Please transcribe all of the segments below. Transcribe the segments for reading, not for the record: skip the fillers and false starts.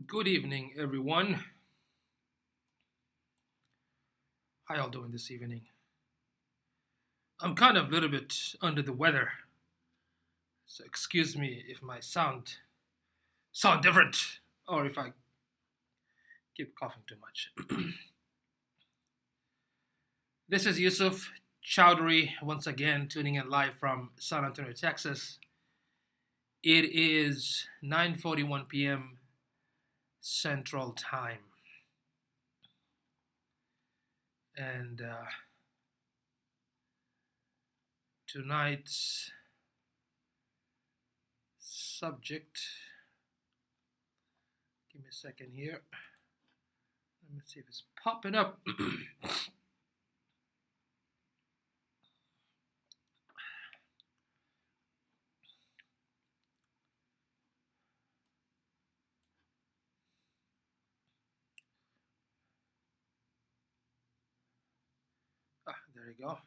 Good evening, everyone. How y'all doing this evening? I'm kind of a little bit under the weather, so excuse me if my sound different or if I keep coughing too much. This is Yusuf Chowdhury once again tuning in live from San Antonio, Texas. It is 9:41 p.m. Central Time, and tonight's subject. Give me a second here. Let me see if it's popping up. There you go.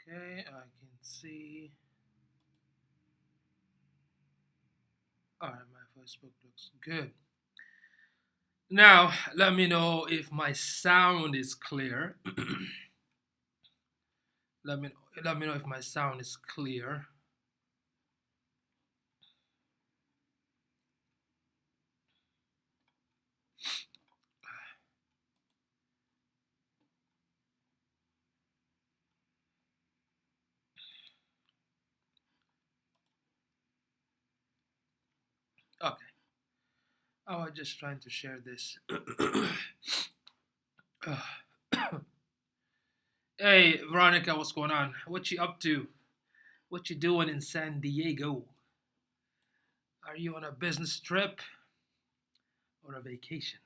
Okay, I can see. All right, my Facebook looks good. Now, let me know if my sound is clear. let me know if my sound is clear. Okay. I was just trying to share this. Hey, Veronica, what's going on? What you up to? What you doing in San Diego? Are you on a business trip or a vacation?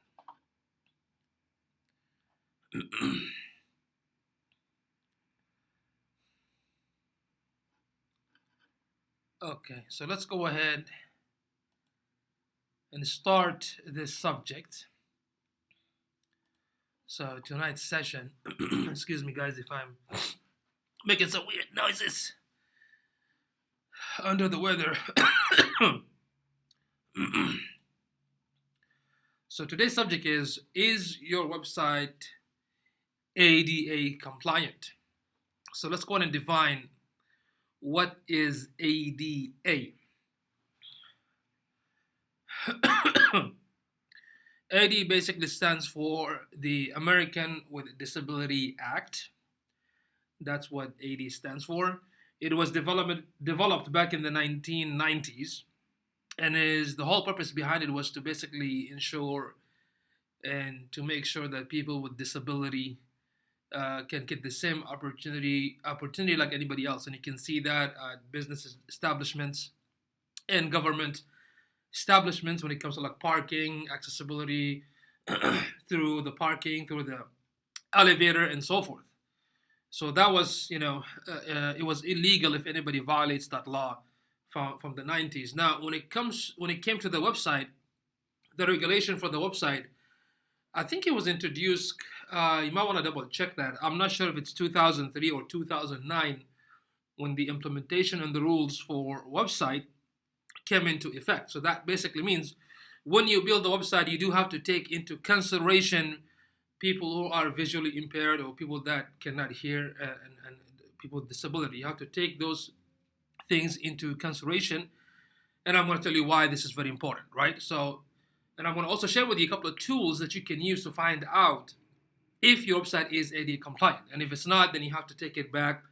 Okay, so let's go ahead and start this subject. So tonight's session, excuse me guys if I'm making some weird noises. Under the weather. So today's subject is your website ADA compliant? So let's go ahead and define what is ADA. AD basically stands for the American with Disability Act. That's what AD stands for. It was developed back in the 1990s, and is the whole purpose behind it was to basically ensure and to make sure that people with disability can get the same opportunity like anybody else, and you can see that at business establishments and government establishments when it comes to like parking, accessibility through the parking, through the elevator, and so forth. So that was, it was illegal if anybody violates that law from the 90s. Now, when it came to the website, the regulation for the website, I think it was introduced. You might want to double check that. I'm not sure if it's 2003 or 2009 when the implementation and the rules for website came into effect. So that basically means when you build a website, you do have to take into consideration people who are visually impaired or people that cannot hear, and people with disability. You have to take those things into consideration. And I'm going to tell you why this is very important, right? So, and I'm going to also share with you a couple of tools that you can use to find out if your website is ADA compliant. And if it's not, then you have to take it back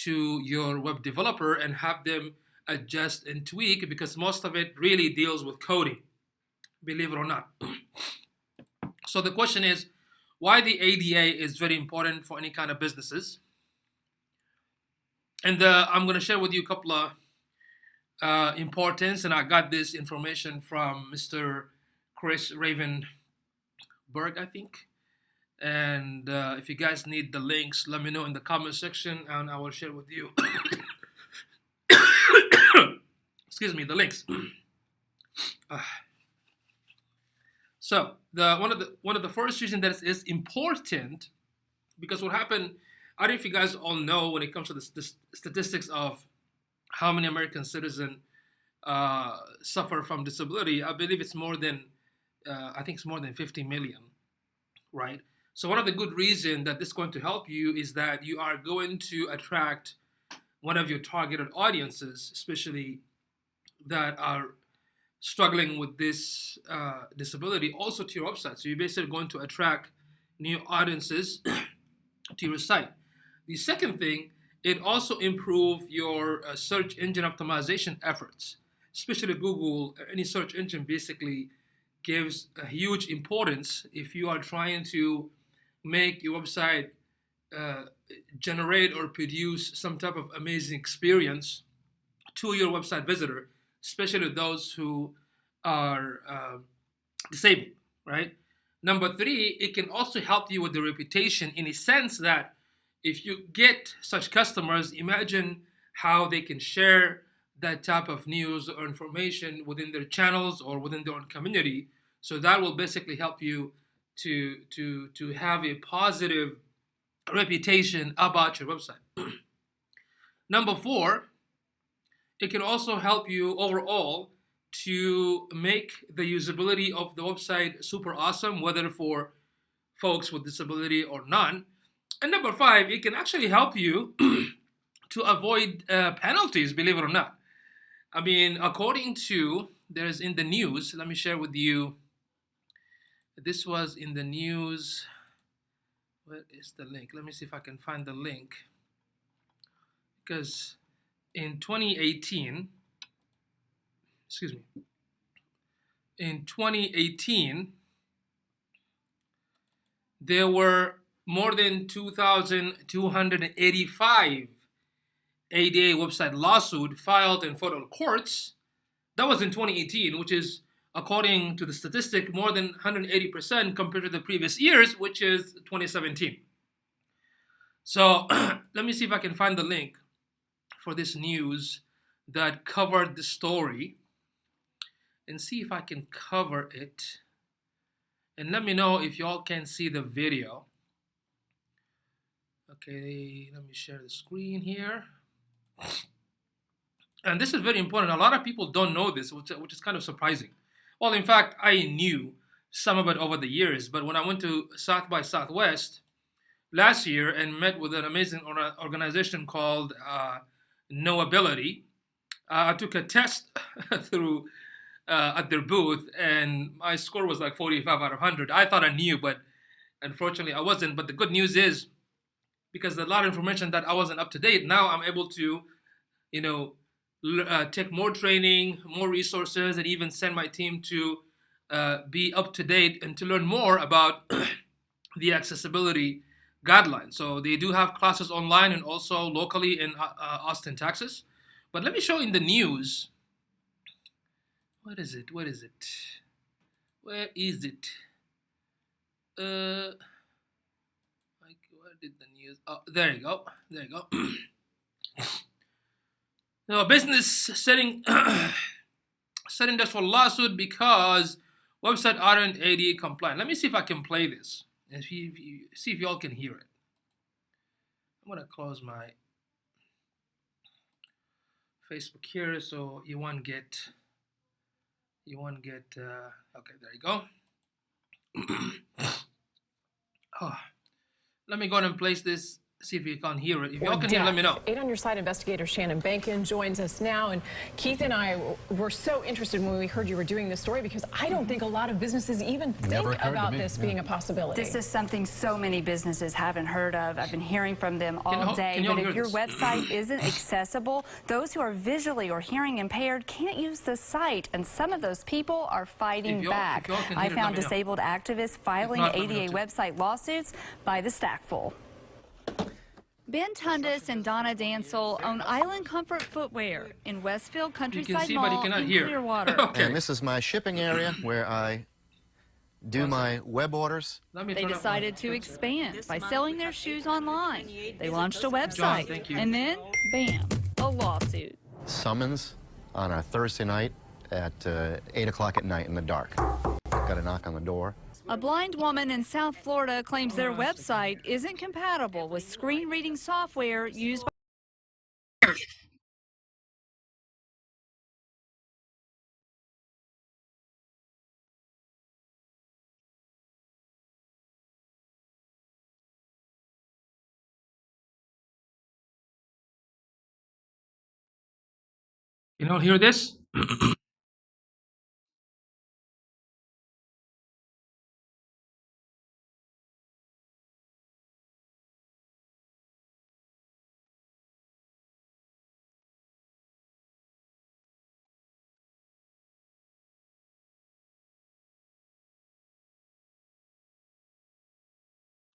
to your web developer and have them adjust and tweak, because most of it really deals with coding, believe it or not. So the question is why the ADA is very important for any kind of businesses. And I'm going to share with you a couple of importance, and I got this information from Mr. Chris Ravenberg, I think. And if you guys need the links, let me know in the comment section, and I will share with you. Excuse me, the links. So one of the first reasons that is important, because what happened, I don't know if you guys all know when it comes to the statistics of how many American citizens suffer from disability. I believe it's more than, I think it's more than 50 million, right? So one of the good reasons that this is going to help you is that you are going to attract one of your targeted audiences, especially that are struggling with this disability, also to your website. So you're basically going to attract new audiences to your site. The second thing, it also improve your search engine optimization efforts, especially Google. Any search engine basically gives a huge importance if you are trying to make your website generate or produce some type of amazing experience to your website visitor, especially those who are disabled, right? Number three, it can also help you with the reputation in a sense that if you get such customers, imagine how they can share that type of news or information within their channels or within their own community. So that will basically help you to have a positive reputation about your website. Number four, it can also help you overall to make the usability of the website super awesome, whether for folks with disability or none. And number five, it can actually help you to avoid penalties, believe it or not. I mean, according to, there's in the news, let me share with you. This was in the news. Where is the link? Let me see if I can find the link. Because in 2018, excuse me, in 2018, there were more than 2,285 ADA website lawsuit filed in federal courts. That was in 2018, which is, according to the statistic, more than 180% compared to the previous years, which is 2017. So let me see if I can find the link for this news that covered the story and see if I can cover it. And let me know if y'all can see the video. Okay, let me share the screen here. And this is very important. A lot of people don't know this, which is kind of surprising. Well, in fact, I knew some of it over the years, but when I went to South by Southwest last year and met with an amazing organization called Knowability, I took a test through at their booth, and my score was like 45 out of 100. I thought I knew, but unfortunately I wasn't. But the good news is, because there's a lot of information that I wasn't up to date, now I'm able to, take more training, more resources, and even send my team to be up to date and to learn more about the accessibility guidelines. So they do have classes online and also locally in Austin, Texas. But let me show you in the news. What is it? What is it? Where is it? Where did the news? Oh, there you go. There you go. Now, business setting this for lawsuit because website aren't ADA compliant. Let me see if I can play this and see if y'all can hear it. I'm gonna close my Facebook here so you won't get. Okay, there you go. Oh, let me go ahead and place this. See if you can hear it. If y'all can hear, let me know. 8 on Your Side investigator Shannon Bankin joins us now. And Keith and I were so interested when we heard you were doing this story because I don't think a lot of businesses even think about this being a possibility. This is something so many businesses haven't heard of. I've been hearing from them all day. But if your website isn't accessible, those who are visually or hearing impaired can't use the site. And some of those people are fighting back. I found disabled activists filing ADA website lawsuits by the stackful. Ben Tundis and Donna Dansel own Island Comfort Footwear in Westfield Countryside Mall in Clearwater. Okay. And this is my shipping area where I do my web orders. They decided to expand by selling their shoes online. They launched a website, and then, bam, a lawsuit. Summons on a Thursday night at 8 o'clock at night in the dark. Got a knock on the door. A blind woman in South Florida claims their website isn't compatible with screen reading software used by You don't hear this?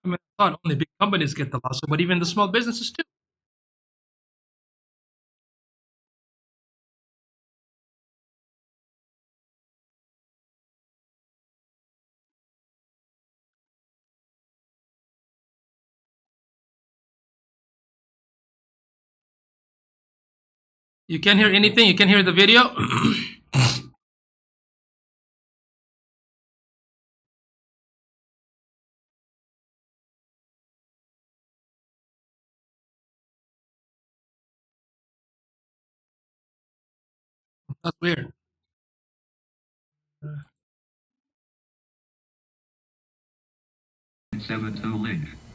I mean, not only big companies get the lawsuit, but even the small businesses too. You can't hear anything. You can hear the video. That's weird.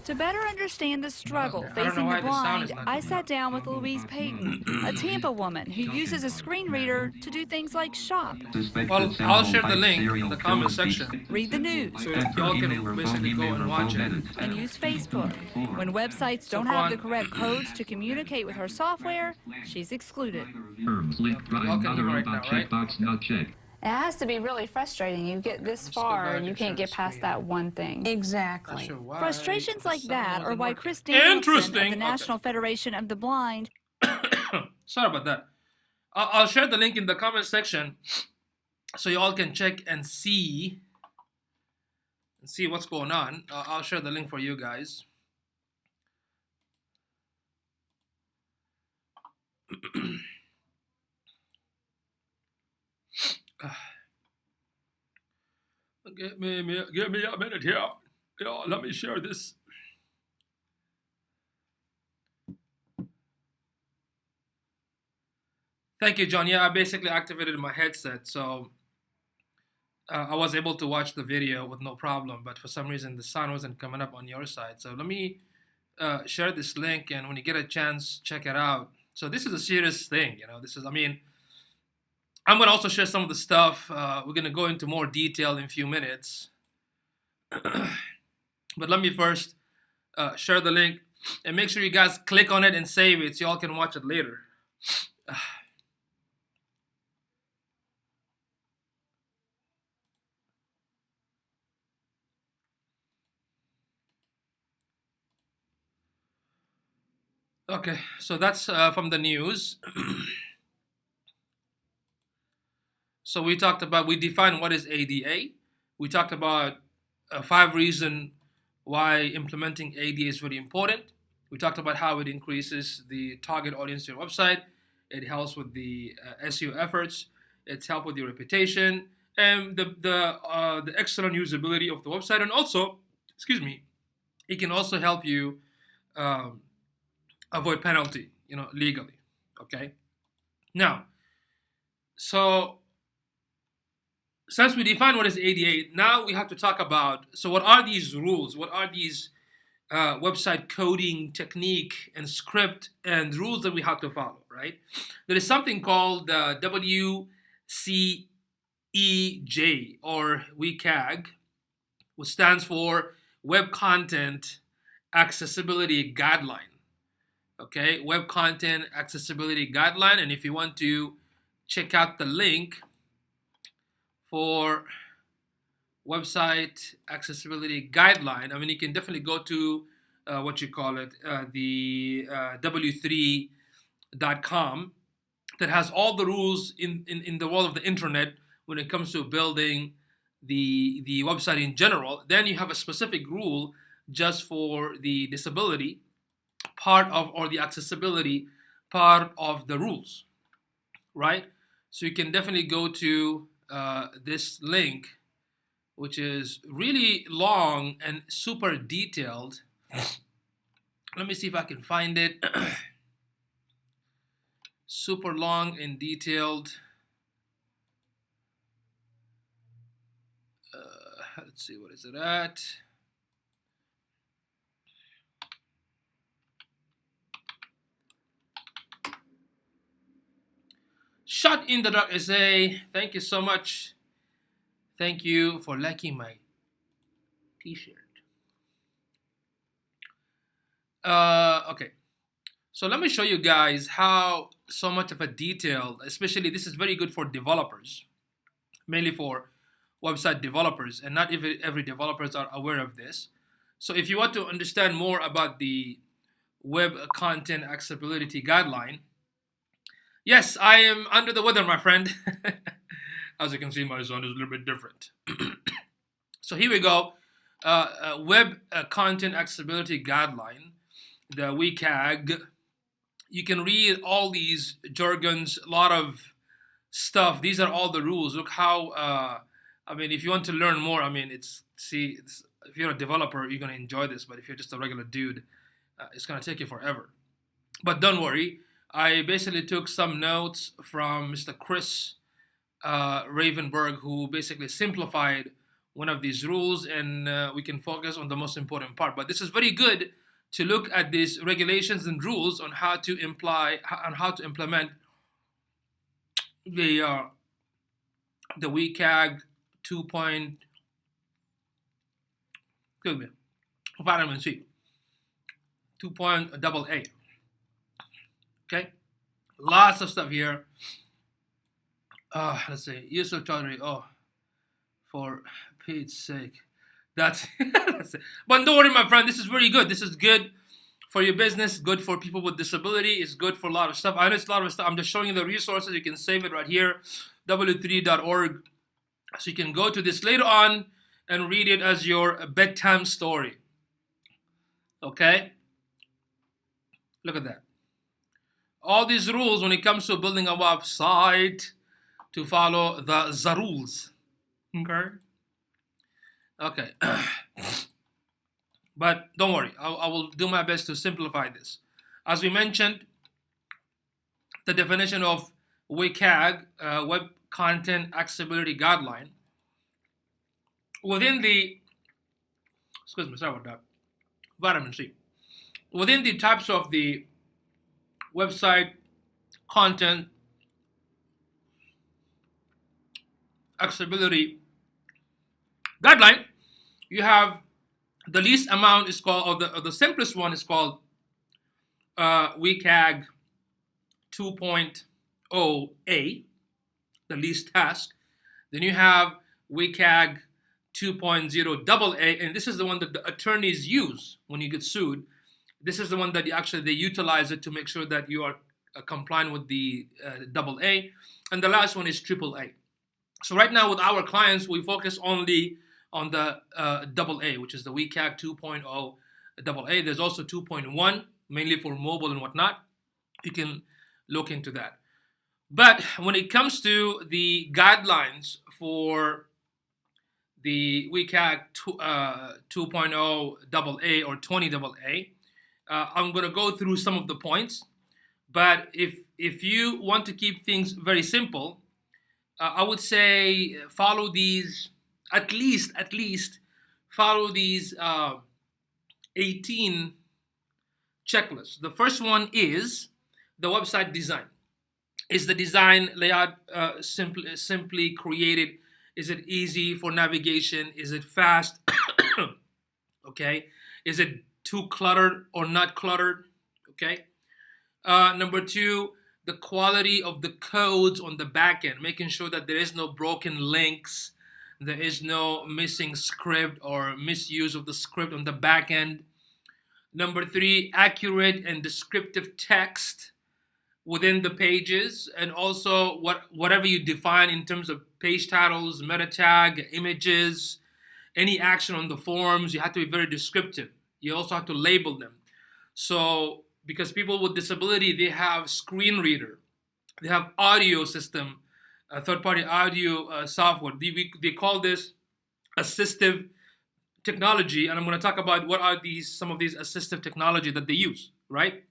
To better understand the struggle Okay, I don't know facing the why the sound is blind, not I coming sat up. down with Louise Payton, a Tampa woman who uses a screen reader to do things like shop, Well, I'll share the link in the comment section read the news, so y'all can basically go and watch it. and use Facebook. When websites don't have the correct codes to communicate with her software, she's excluded. Y'all can hear right now, right? It has to be really frustrating. You get this far and you can't get past that one thing. Exactly. Sure why Frustrations the like sound that are wasn't why working. Chris Danielson of Interesting. the National Federation of the Blind. Sorry about that. I'll share the link in the comment section so y'all can check and see what's going on. I'll share the link for you guys. Give me a minute here. Let me share this. Thank you, John. Yeah, I basically activated my headset, so I was able to watch the video with no problem. But for some reason, the sound wasn't coming up on your side. So let me share this link, and when you get a chance, check it out. So this is a serious thing, you know. I mean, I'm gonna also share some of the stuff. We're gonna go into more detail in a few minutes. But let me first share the link and make sure you guys click on it and save it so y'all can watch it later. Okay, so that's from the news. So we defined what is ADA. We talked about 5 reasons why implementing ADA is really important. We talked about how it increases the target audience to your website. It helps with the SEO efforts. It's help with your reputation and the excellent usability of the website. And also, excuse me, it can also help you um, avoid penalty, legally. Okay. Now, so since we define what is ADA, now we have to talk about, so what are these rules? What are these website coding technique and script and rules that we have to follow, right? There is something called WCEJ or WCAG, which stands for Web Content Accessibility Guideline. Okay, Web Content Accessibility Guideline. And if you want to check out the link for website accessibility guideline, I mean, you can definitely go to the w3.com that has all the rules in the world of the internet when it comes to building the website in general. Then you have a specific rule just for the disability part of, or the accessibility part of the rules, right? So you can definitely go to this link, which is really long and super detailed. Let me see if I can find it. Super long and detailed. Let's see, what is it at? Shot in the Dark SA, thank you so much. Thank you for liking my t-shirt. Okay, so let me show you guys how so much of a detail, especially this is very good for developers, mainly for website developers, and not every developers are aware of this. So if you want to understand more about the web content accessibility guideline, yes, I am under the weather, my friend. As you can see, my zone is a little bit different. So here we go. Web content accessibility guideline, the WCAG. You can read all these jargons, a lot of stuff. These are all the rules. Look how, I mean, if you want to learn more, I mean, if you're a developer, you're going to enjoy this. But if you're just a regular dude, it's going to take you forever. But don't worry. I basically took some notes from Mr. Chris Ravenberg, who basically simplified one of these rules, and we can focus on the most important part. But this is very good to look at these regulations and rules on how to implement the WCAG 2. Vitamin C 2.AA. Okay, lots of stuff here. Let's see, Yusuf Chaudhry. Oh, for Pete's sake, that's it. But don't worry, my friend. This is very good. This is good for your business. Good for people with disability. It's good for a lot of stuff. I know it's a lot of stuff. I'm just showing you the resources. You can save it right here, w3.org. So you can go to this later on and read it as your bedtime story. Okay. Look at that. All these rules when it comes to building a website, to follow the rules. Okay. But don't worry, I will do my best to simplify this. As we mentioned, the definition of WCAG, Web Content Accessibility Guideline, within the, excuse me, sorry about that, vitamin C. Within the types of the website content accessibility guideline, you have the least amount is called, or the simplest one is called WCAG 2.0A, the least task. Then you have WCAG 2.0 AA, and this is the one that the attorneys use when you get sued. This is the one that they utilize it to make sure that you are compliant with the AA. And the last one is AAA. So right now with our clients, we focus only on the AA, which is the WCAG 2.0 AA. There's also 2.1, mainly for mobile and whatnot. You can look into that. But when it comes to the guidelines for the WCAG 2.0 AA or 20 AA, I'm going to go through some of the points. But if you want to keep things very simple, I would say follow these, at least follow these 18 checklists. The first one is the website design. Is the design layout simply created? Is it easy for navigation? Is it fast? Okay. Is it too cluttered or not cluttered? Okay. Number two, the quality of the codes on the back end, making sure that there is no broken links, there is no missing script or misuse of the script on the back end. Number three, accurate and descriptive text within the pages, and also whatever you define in terms of page titles, meta tag, images, any action on the forms, you have to be very descriptive. You also have to label them. So because people with disability, they have screen reader, they have audio system, third-party audio software. They call this assistive technology, and I'm going to talk about what are some of these assistive technology that they use, right?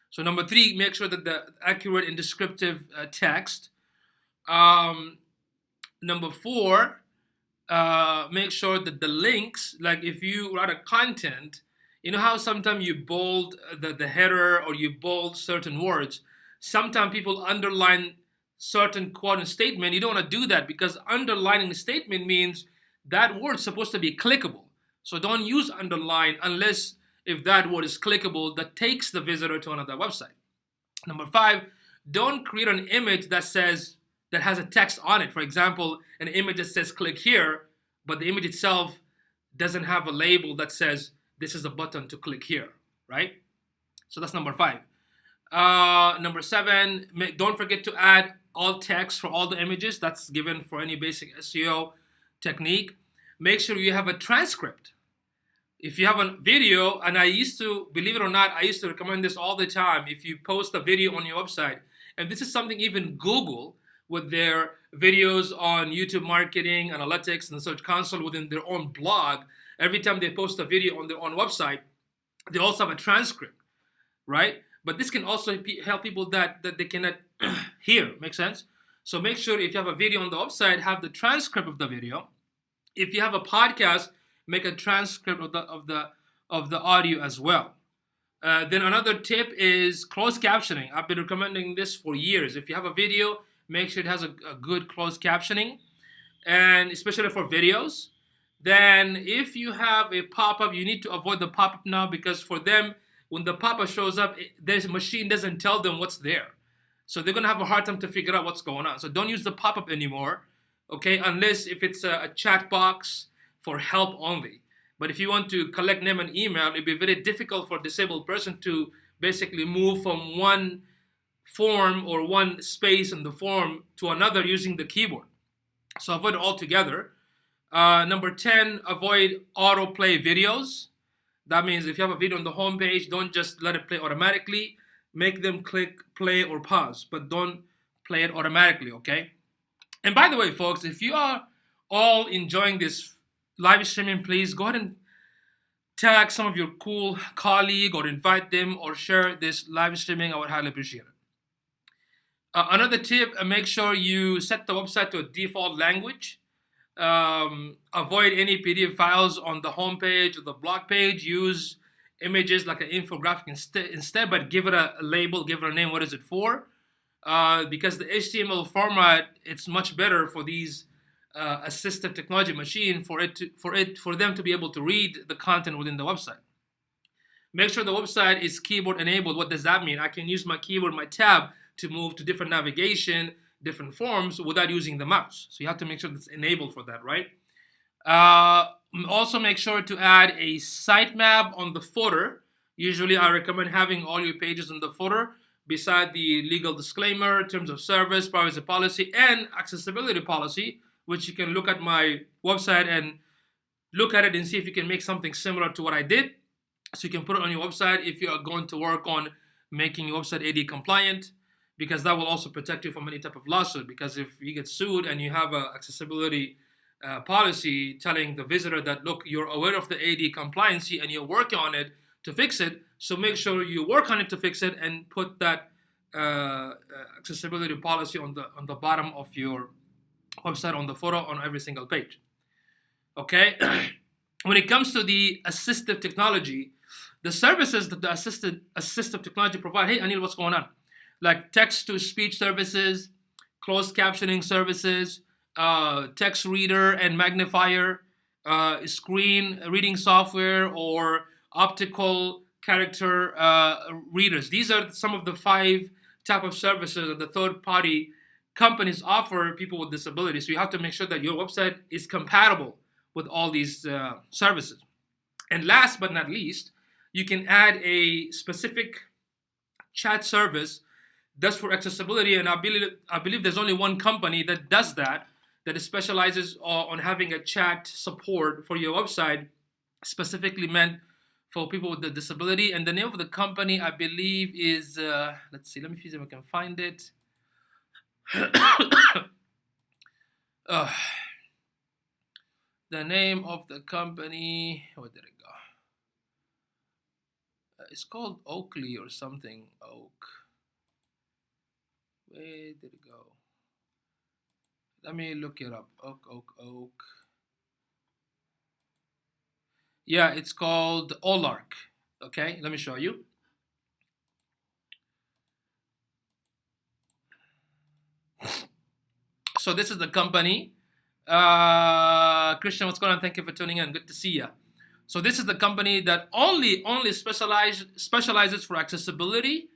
So number three, make sure that the accurate and descriptive text. Number four, make sure that the links, like if you write a content, you know how sometimes you bold the header or you bold certain words. Sometimes people underline certain quote and statement, you don't want to do that, because underlining the statement means that word's supposed to be clickable. So don't use underline unless if that word is clickable, that takes the visitor to another website. Number 5, don't create an image that has a text on it. For example, an image that says click here, but the image itself doesn't have a label that says this is a button to click here, right? So that's number 5. Number 7, don't forget to add alt text for all the images. That's given for any basic SEO technique. Make sure you have a transcript. If you have a video, and I used to, believe it or not, I used to recommend this all the time. If you post a video on your website, and this is something even Google with their videos on YouTube marketing, analytics, and the Search Console within their own blog, every time they post a video on their own website, they also have a transcript, right? But this can also help people that they cannot hear. Make sense? So make sure if you have a video on the website, have the transcript of the video. If you have a podcast, make a transcript of the audio as well. Then another tip is closed captioning. I've been recommending this for years. If you have a video, make sure it has a good closed captioning, and especially for videos. Then if you have a pop-up, you need to avoid the pop-up now, because for them, when the pop-up shows up, this machine doesn't tell them what's there. So they're going to have a hard time to figure out what's going on. So don't use the pop-up anymore, okay, unless if it's a chat box for help only. But if you want to collect name and email, it'd be very difficult for a disabled person to basically move from one form or one space in the form to another using the keyboard. So avoid it altogether. Number 10, avoid autoplay videos. That means if you have a video on the home page, don't just let it play automatically. Make them click play or pause, but don't play it automatically, okay? And by the way, folks, if you are all enjoying this live streaming, please go ahead and tag some of your cool colleague or invite them or share this live streaming. I would highly appreciate it. Another tip, make sure you set the website to a default language. Avoid any PDF files on the home page or the blog page. Use images like an infographic instead, but give it a label, give it a name. What is it for? Because the HTML format, it's much better for these assistive technology machine for them to be able to read the content within the website. Make sure the website is keyboard enabled. What does that mean? I can use my keyboard, my tab, to move to different navigation, different forms without using the mouse. So you have to make sure that's enabled for that, right? Also make sure to add a sitemap on the footer. Usually I recommend having all your pages in the footer beside the legal disclaimer, terms of service, privacy policy, and accessibility policy, which you can look at my website and look at it and see if you can make something similar to what I did. So you can put it on your website if you are going to work on making your website AD compliant, because that will also protect you from any type of lawsuit. Because if you get sued and you have an accessibility policy telling the visitor that, look, you're aware of the AD compliancy and you're working on it to fix it, so make sure you work on it to fix it and put that accessibility policy on the bottom of your website, on the footer, on every single page. Okay. When it comes to the assistive technology, the services that the assistive technology provide, hey Anil, what's going on? Like text-to-speech services, closed captioning services, text reader and magnifier, screen reading software, or optical character readers. These are some of the 5 type of services that the third-party companies offer people with disabilities. So you have to make sure that your website is compatible with all these services. And last but not least, you can add a specific chat service that's for accessibility, and I believe there's only one company that does that specializes on having a chat support for your website, specifically meant for people with the disability. And the name of the company, I believe, is let's see, let me see if I can find it. The name of the company, where did it go? It's called Oakley or something. Where did it go? Let me look it up. Oak. Yeah, it's called Olark. Okay, let me show you. So this is the company. Christian, what's going on? Thank you for tuning in. Good to see you. So this is the company that only specializes for accessibility,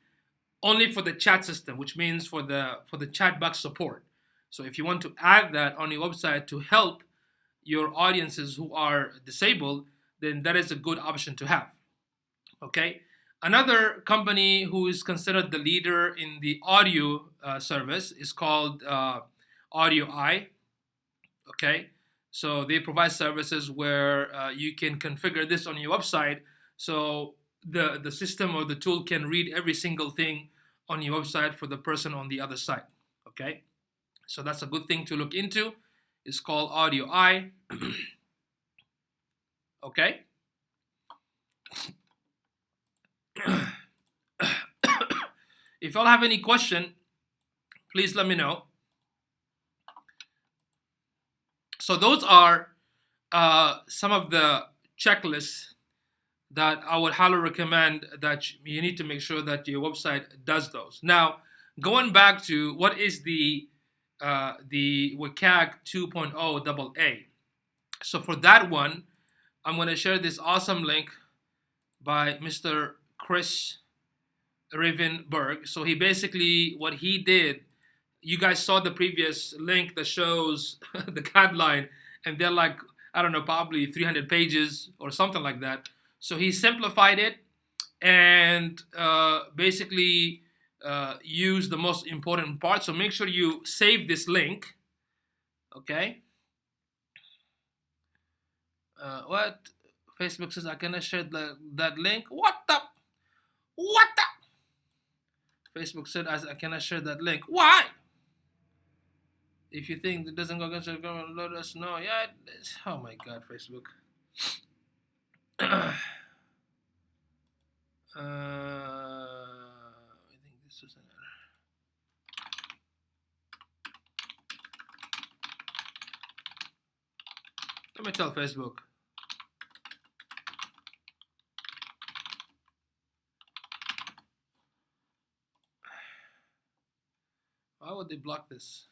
only for the chat system, which means for the chat box support. So if you want to add that on your website to help your audiences who are disabled, then that is a good option to have. Okay. Another company who is considered the leader in the audio service is called AudioEye. Okay, so they provide services where you can configure this on your website, so the system or the tool can read every single thing on your website for the person on the other side. Okay, so that's a good thing to look into. It's called AudioEye. Okay. If y'all have any question, please let me know. So those are some of the checklists that I would highly recommend that you need to make sure that your website does those. Now, going back to what is the WCAG 2.0 AA. So for that one, I'm going to share this awesome link by Mr. Chris Rivenberg. So he basically, what he did, you guys saw the previous link that shows the guideline, and they're like, I don't know, probably 300 pages or something like that. So he simplified it and basically used the most important part. So make sure you save this link. Okay. What? Facebook says I cannot share that link. What the? Facebook said I cannot share that link. Why? If you think it doesn't go against your government, let us know. Yeah, oh my God, Facebook. I think this was an error. Let me tell Facebook. Why would they block this?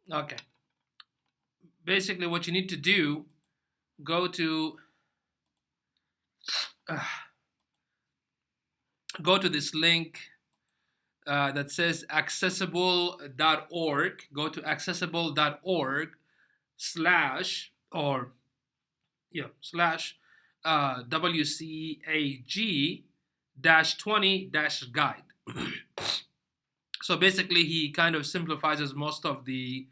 Okay. Basically, what you need to do, go to this link that says accessible.org. Go to accessible.org WCAG-20-guide. So basically, he kind of simplifies most of the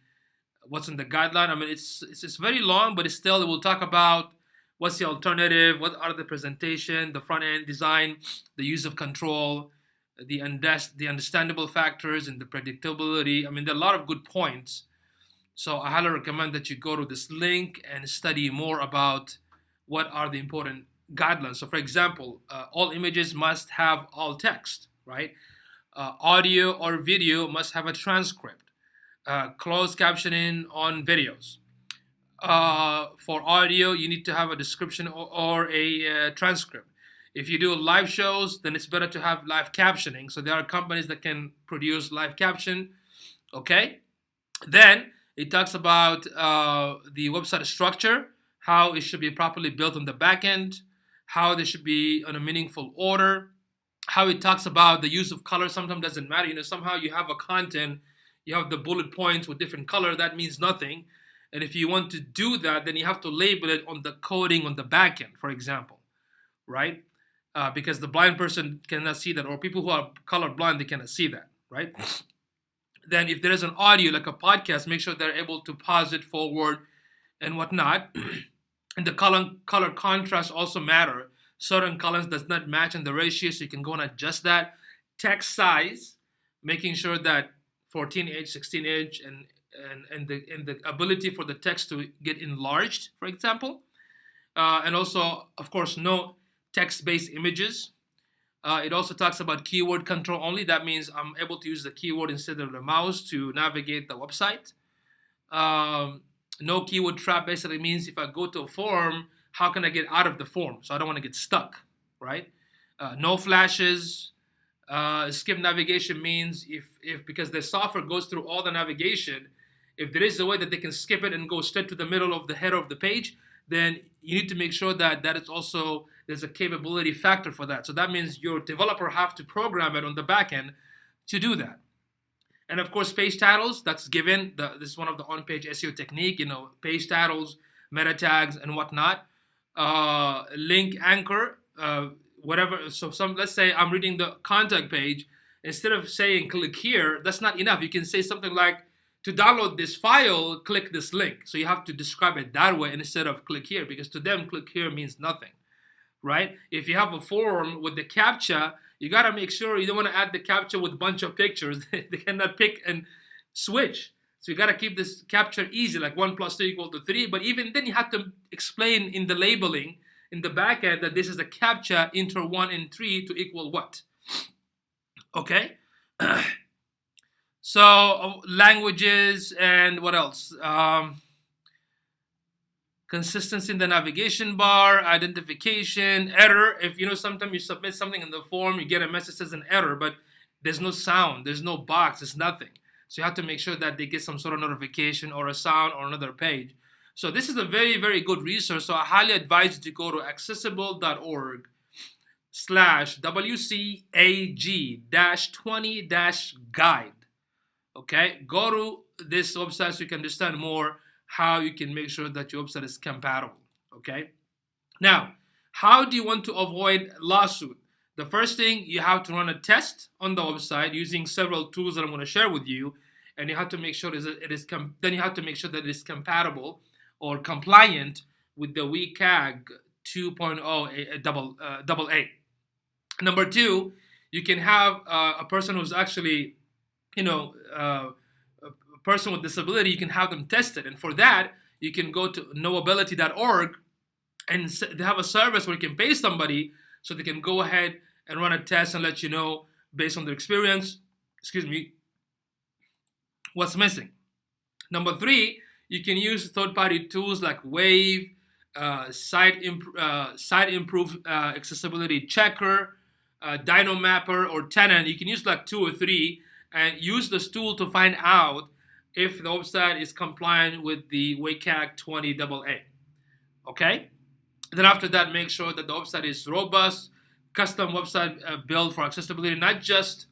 what's in the guideline. I mean, it's very long, but it will talk about what's the alternative, what are the presentation, the front end design, the use of control, the understandable factors, and the predictability. I mean, there are a lot of good points. So I highly recommend that you go to this link and study more about what are the important guidelines. So for example, all images must have all text, right? Audio or video must have a transcript. Closed captioning on videos. For audio, you need to have a description or a transcript. If you do live shows, then it's better to have live captioning. So there are companies that can produce live caption. Okay. Then it talks about the website structure, how it should be properly built on the back end, how they should be in a meaningful order, how it talks about the use of color. Sometimes doesn't matter. You know, somehow you have a content, you have the bullet points with different color, that means nothing. And if you want to do that, then you have to label it on the coding on the back end, for example, right? Because the blind person cannot see that, or people who are colorblind, they cannot see that, right? Then if there is an audio, like a podcast, make sure they're able to pause it forward and whatnot. And the color contrast also matter. Certain colors does not match in the ratio, so you can go and adjust that. Text size, making sure that 14-inch, 16-inch, and the ability for the text to get enlarged, for example. And also, of course, no text-based images. It also talks about keyword control only. That means I'm able to use the keyword instead of the mouse to navigate the website. No keyword trap basically means if I go to a form, how can I get out of the form? So I don't want to get stuck, right? No flashes. Skip navigation means if because the software goes through all the navigation, if there is a way that they can skip it and go straight to the middle of the header of the page, then you need to make sure that it's also, there's a capability factor for that. So that means your developer have to program it on the back end to do that. And of course, page titles, that's given. This is one of the on-page SEO technique, page titles, meta tags, and whatnot. Link anchor, whatever. So let's say I'm reading the contact page. Instead of saying click here, that's not enough. You can say something like, to download this file, click this link. So you have to describe it that way instead of click here, because to them, click here means nothing, right? If you have a form with the CAPTCHA, you got to make sure you don't want to add the CAPTCHA with a bunch of pictures. They cannot pick and switch. So you got to keep this CAPTCHA easy, like 1 + 2 = 3. But even then, you have to explain in the labeling, in the back end, that this is the CAPTCHA, enter 1 and 3 to equal what? Okay? So languages and what else? Consistency in the navigation bar, identification, error. If sometimes you submit something in the form, you get a message that says an error, but there's no sound, there's no box, there's nothing. So you have to make sure that they get some sort of notification or a sound or another page. So this is a very, very good resource. So I highly advise you to go to accessible.org/WCAG-20-guide. Okay, go to this website so you can understand more how you can make sure that your website is compatible. Okay, now how do you want to avoid lawsuit? The first thing, you have to run a test on the website using several tools that I'm going to share with you, and you have to make sure then you have to make sure that it is compatible or compliant with the WCAG 2.0 AA. Number two, you can have a person who's actually a person with disability, you can have them tested. And for that, you can go to knowability.org, and they have a service where you can pay somebody so they can go ahead and run a test and let you know, based on their experience, what's missing. Number three, you can use third-party tools like Wave, Site Improve Accessibility Checker, Dynamapper, or Tenant. You can use like 2 or 3 and use this tool to find out if the website is compliant with the WCAG 20 AA. Okay? Then after that, make sure that the website is robust, custom website built for accessibility, not just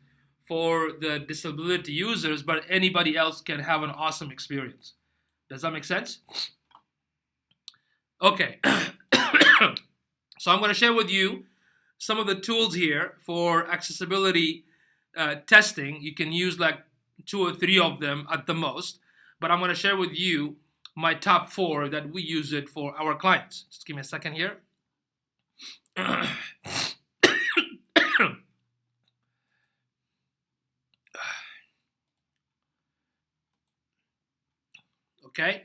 for the disability users, but anybody else can have an awesome experience. Does that make sense? Okay. So I'm going to share with you some of the tools here for accessibility testing. You can use like 2 or 3 of them at the most, but I'm going to share with you my top 4 that we use it for our clients. Just give me a second here. Okay,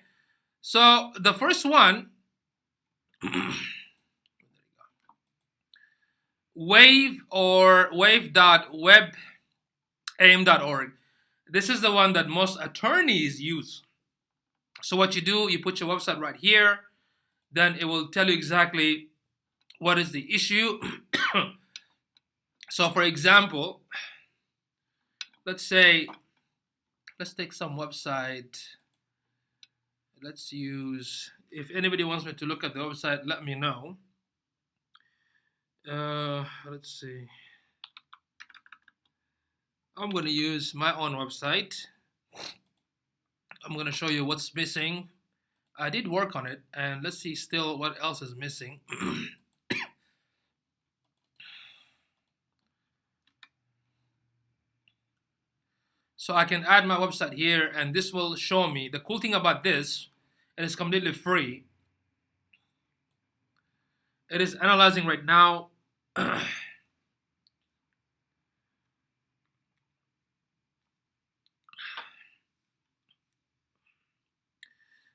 so the first one, Wave or wave.webaim.org. This is the one that most attorneys use. So what you do, you put your website right here, then it will tell you exactly what is the issue. So for example, let's take some website. Let's use, if anybody wants me to look at the website, let me know. Let's see. I'm going to use my own website. I'm going to show you what's missing. I did work on it, and let's see still what else is missing. So I can add my website here, and this will show me. The cool thing about this, and it's completely free, it is analyzing right now.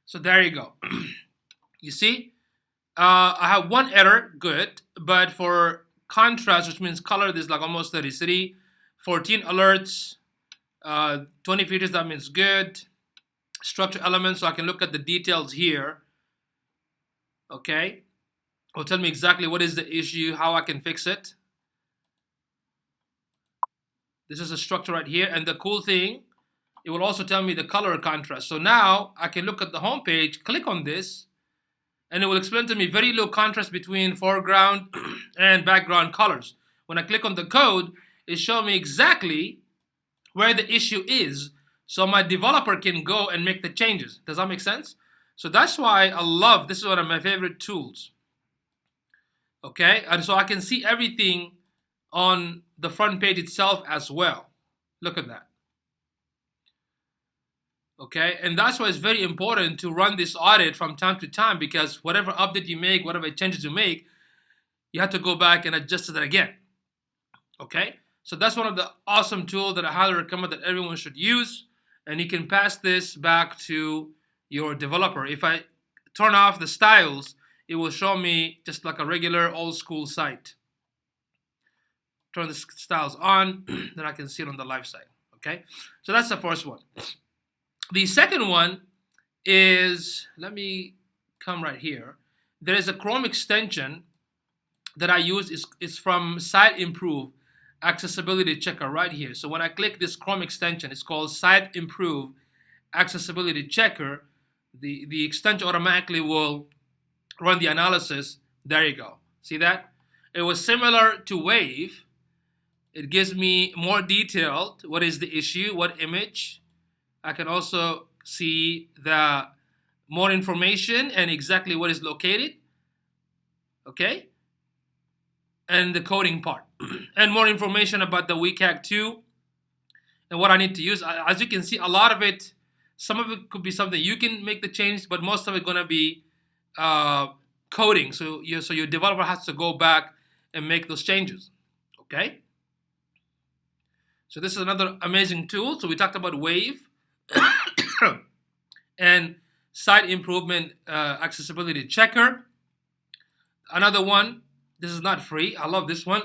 So there you go. You see, I have 1 error, good, but for contrast, which means color, there's like almost 30, 14 alerts, 20 features, that means good. Structure elements, so I can look at the details here. Okay, will tell me exactly what is the issue, how I can fix it. This is a structure right here. And the cool thing, it will also tell me the color contrast. So now I can look at the home page, click on this, and it will explain to me very low contrast between foreground and background colors. When I click on the code, it shows me exactly where the issue is, so my developer can go and make the changes. Does that make sense? So that's why I love, this is one of my favorite tools. Okay, and so I can see everything on the front page itself as well. Look at that. Okay, and that's why it's very important to run this audit from time to time, because whatever update you make, whatever changes you make, you have to go back and adjust it again. Okay, so that's one of the awesome tools that I highly recommend that everyone should use, and you can pass this back to your developer. If I turn off the styles, it will show me just like a regular old school site. Turn the styles on, then I can see it on the live site. Okay, so that's the first one. The second one is, let me come right here. There is a Chrome extension that I use. Is from SiteImprove Accessibility Checker right here. So when I click this Chrome extension, it's called SiteImprove Accessibility Checker. The extension automatically will run the analysis. There you go. See that? It was similar to Wave. It gives me more detailed. What is the issue? What image? I can also see the more information and exactly what is located. Okay? And the coding part. And more information about the WCAG 2 and what I need to use. As you can see, a lot of it, some of it could be something you can make the change, but most of it going to be coding. So your developer has to go back and make those changes. Okay? So this is another amazing tool. So we talked about Wave and Site Improvement Accessibility Checker. Another one, this is not free. I love this one.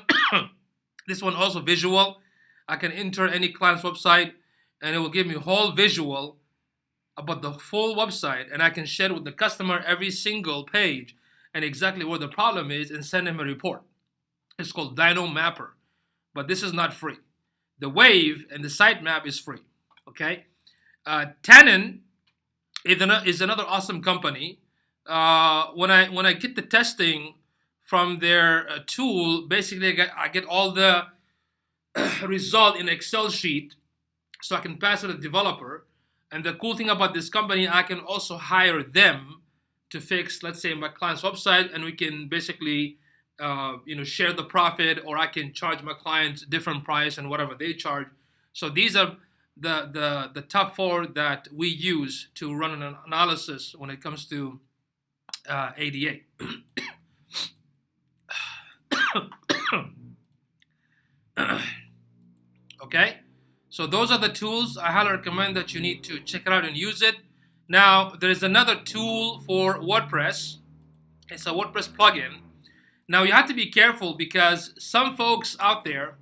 This one also visual. I can enter any client's website and it will give me a whole visual about the full website, and I can share with the customer every single page and exactly where the problem is and send him a report. It's called Dino Mapper, but this is not free. The Wave and the sitemap is free. Okay, Tenon is another awesome company. When I get the testing from their tool, basically I get all the result in Excel sheet, so I can pass it to the developer. And the cool thing about this company, I can also hire them to fix, let's say, my client's website, and we can basically share the profit, or I can charge my clients different price and whatever they charge. So these are the top 4 that we use to run an analysis when it comes to ADA. Okay, so those are the tools. I highly recommend that you need to check it out and use it. Now, there is another tool for WordPress. It's a WordPress plugin. Now, you have to be careful because some folks out there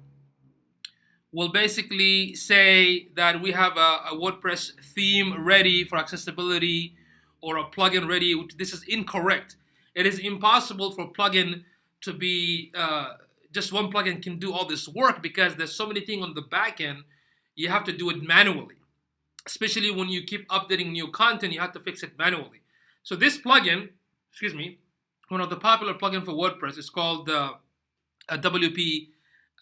will basically say that we have a WordPress theme ready for accessibility or a plugin ready. This is incorrect. It is impossible for a plugin to be just one plugin can do all this work, because there's so many things on the back end. You have to do it manually, especially when you keep updating new content. You have to fix it manually. So this plugin, one of the popular plugins for WordPress is called WP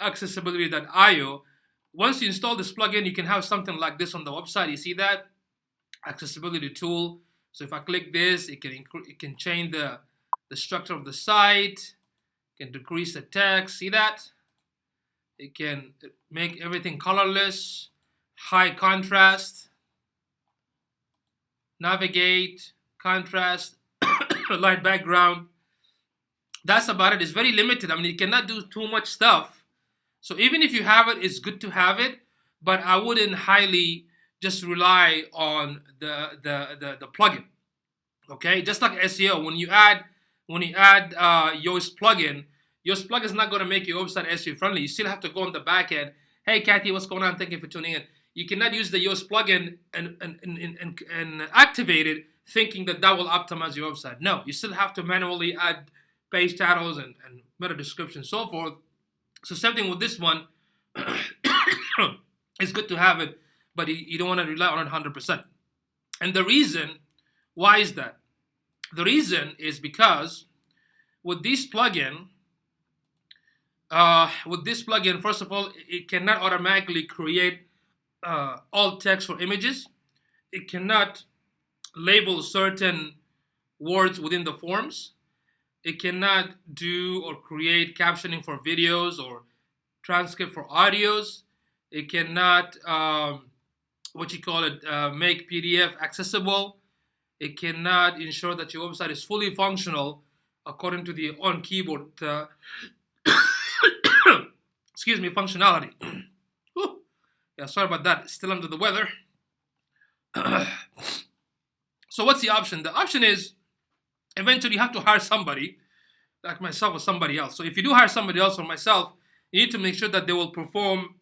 Accessibility.io. Once you install this plugin, you can have something like this on the website. You see that accessibility tool. So if I click this, it can change the structure of the site. Can decrease the text. See that? It can make everything colorless, high contrast, navigate, contrast, light background. That's about it. It's very limited. I mean, you cannot do too much stuff. So even if you have it, it's good to have it, but I wouldn't highly just rely on the plugin. Okay, just like SEO, when you add Yoast plugin is not going to make your website SEO friendly. You still have to go on the back end. Hey, Kathy, what's going on? Thank you for tuning in. You cannot use the Yoast plugin and activate it thinking that will optimize your website. No, you still have to manually add page titles and meta description, so forth. So same thing with this one. it's good to have it, but you don't want to rely on it 100%. And the reason, why is that? The reason is because with this plugin, first of all, it cannot automatically create alt text for images. It cannot label certain words within the forms. It cannot do or create captioning for videos or transcript for audios. It cannot, make PDF accessible. It cannot ensure that your website is fully functional according to the on-keyboard functionality. Yeah, sorry about that. Still under the weather. So what's the option? The option is eventually you have to hire somebody, like myself or somebody else. So if you do hire somebody else or myself, you need to make sure that they will perform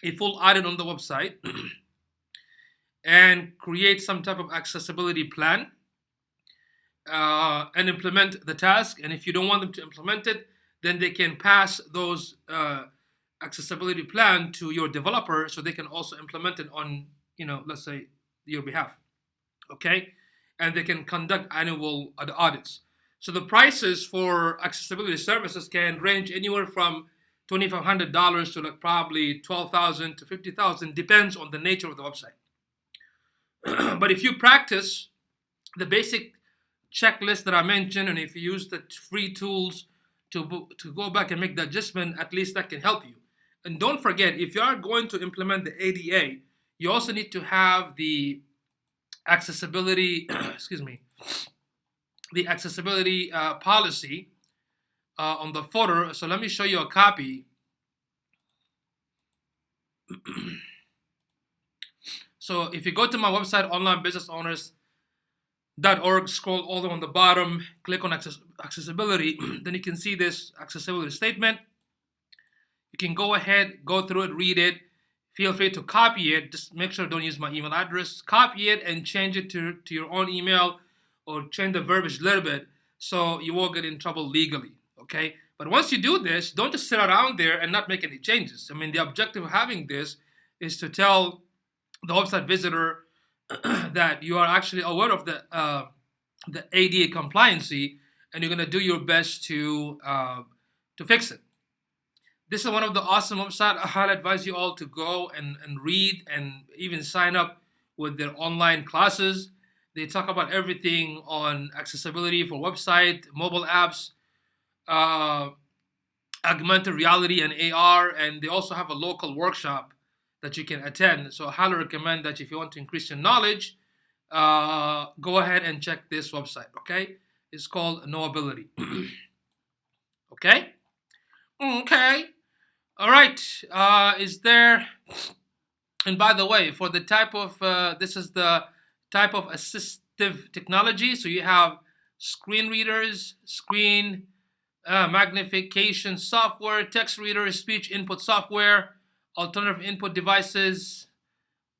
a full audit on the website and create some type of accessibility plan and implement the task. And if you don't want them to implement it, then they can pass those accessibility plan to your developer so they can also implement it on, let's say, your behalf. Okay? And they can conduct annual audits. So the prices for accessibility services can range anywhere from $2,500 to like probably $12,000 to $50,000, depends on the nature of the website. But if you practice the basic checklist that I mentioned, and if you use the free tools to go back and make the adjustment, at least that can help you. And don't forget, if you are going to implement the ADA, you also need to have the accessibility, the accessibility policy on the footer. So let me show you a copy. So if you go to my website, onlinebusinessowners.org, scroll all the way on the bottom, click on accessibility, then you can see this accessibility statement. You can go ahead, go through it, read it. Feel free to copy it. Just make sure don't use my email address. Copy it and change it to your own email, or change the verbiage a little bit so you won't get in trouble legally, okay? But once you do this, don't just sit around there and not make any changes. I mean, the objective of having this is to tell the website visitor that you are actually aware of the ADA compliancy, and you're gonna do your best to fix it. This is one of the awesome websites. I highly advise you all to go and read and even sign up with their online classes. They talk about everything on accessibility for website, mobile apps, augmented reality and AR, and they also have a local workshop that you can attend. So I highly recommend that if you want to increase your knowledge, go ahead and check this website, okay? It's called Knowability. Okay? Okay. All right. Is there, and by the way, for the type of, this is the type of assistive technology. So you have screen readers, screen magnification software, text reader, speech input software, alternative input devices.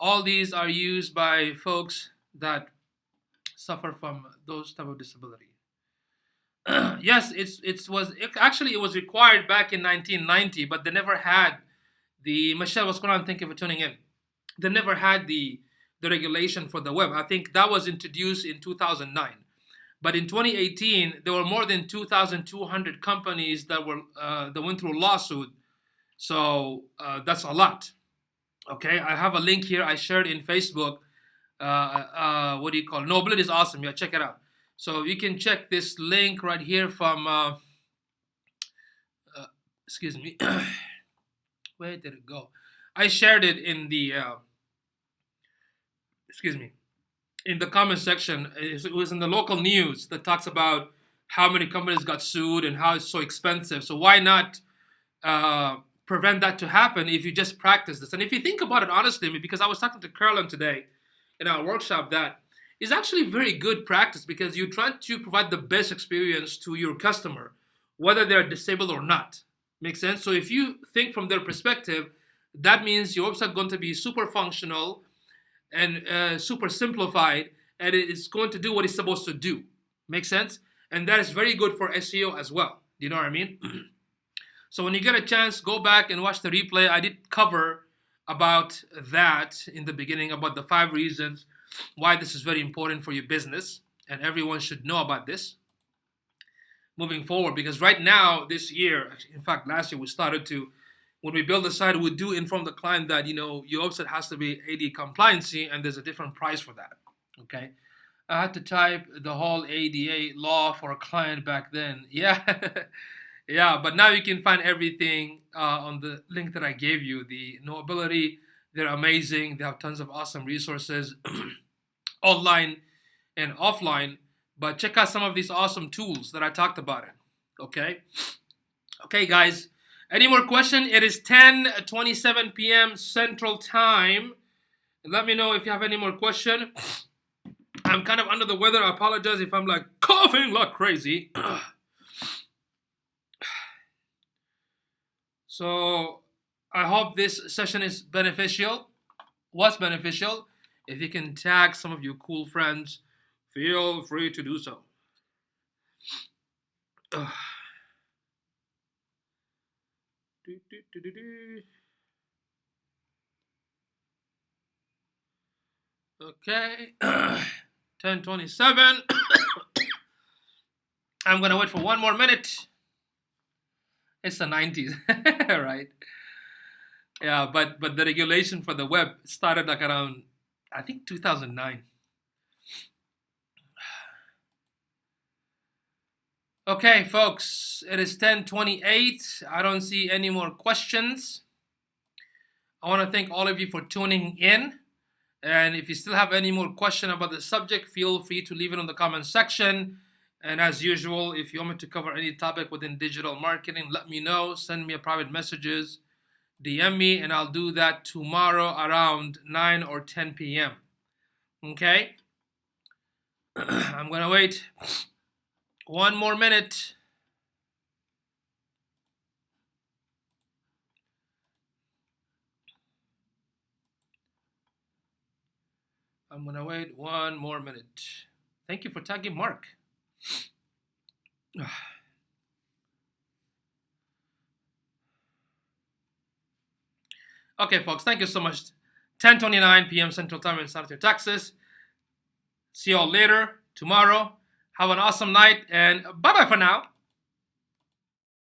All these are used by folks that suffer from those type of disability. Yes, it was required back in 1990, but they never had the, Michelle, what's going on? Thank you for tuning in. They never had the regulation for the web. I think that was introduced in 2009. But in 2018, there were more than 2,200 companies that went through a lawsuit. So that's a lot. Okay, I have a link here I shared in Facebook. Knowability is awesome. Yeah, check it out. So you can check this link right here from, excuse me, where did it go? I shared it in the, in the comment section. It was in the local news that talks about how many companies got sued and how it's so expensive. So why not prevent that to happen if you just practice this? And if you think about it honestly, because I was talking to Carolyn today in our workshop, that is actually very good practice, because you're trying to provide the best experience to your customer, whether they're disabled or not. Make sense? So if you think from their perspective, that means your website is going to be super functional and super simplified, and it is going to do what it's supposed to do. Make sense? And that is very good for SEO as well. You know what I mean? So when you get a chance, go back and watch the replay. I did cover about that in the beginning, about the 5 reasons why this is very important for your business, and everyone should know about this moving forward. Because right now, this year, in fact, last year, we started to, when we build the site, we do inform the client that, your website has to be AD compliancy, and there's a different price for that. Okay. I had to type the whole ADA law for a client back then. Yeah. Yeah, but now you can find everything on the link that I gave you. The Knowability, they're amazing. They have tons of awesome resources online and offline. But check out some of these awesome tools that I talked about. Okay? Okay, guys. Any more question? It is 10:27 p.m. Central Time. Let me know if you have any more question. I'm kind of under the weather. I apologize if I'm like coughing like crazy. So I hope this session is beneficial. Was beneficial. If you can tag some of your cool friends, feel free to do so. Okay. 10:27. I'm gonna wait for 1 more minute. It's the 90s, right? Yeah, but the regulation for the web started like around, I think, 2009. Okay, folks, it is 10:28. I don't see any more questions. I want to thank all of you for tuning in. And if you still have any more question about the subject, feel free to leave it in the comment section. And as usual, if you want me to cover any topic within digital marketing, let me know. Send me a private messages, DM me, and I'll do that tomorrow around 9 or 10 p.m. Okay? I'm going to wait 1 more minute. I'm going to wait 1 more minute. Thank you for tagging Mark. Okay, folks, thank you so much. 10:29 p.m. Central Time in San Antonio, Texas. See you all later, tomorrow. Have an awesome night, and bye-bye for now.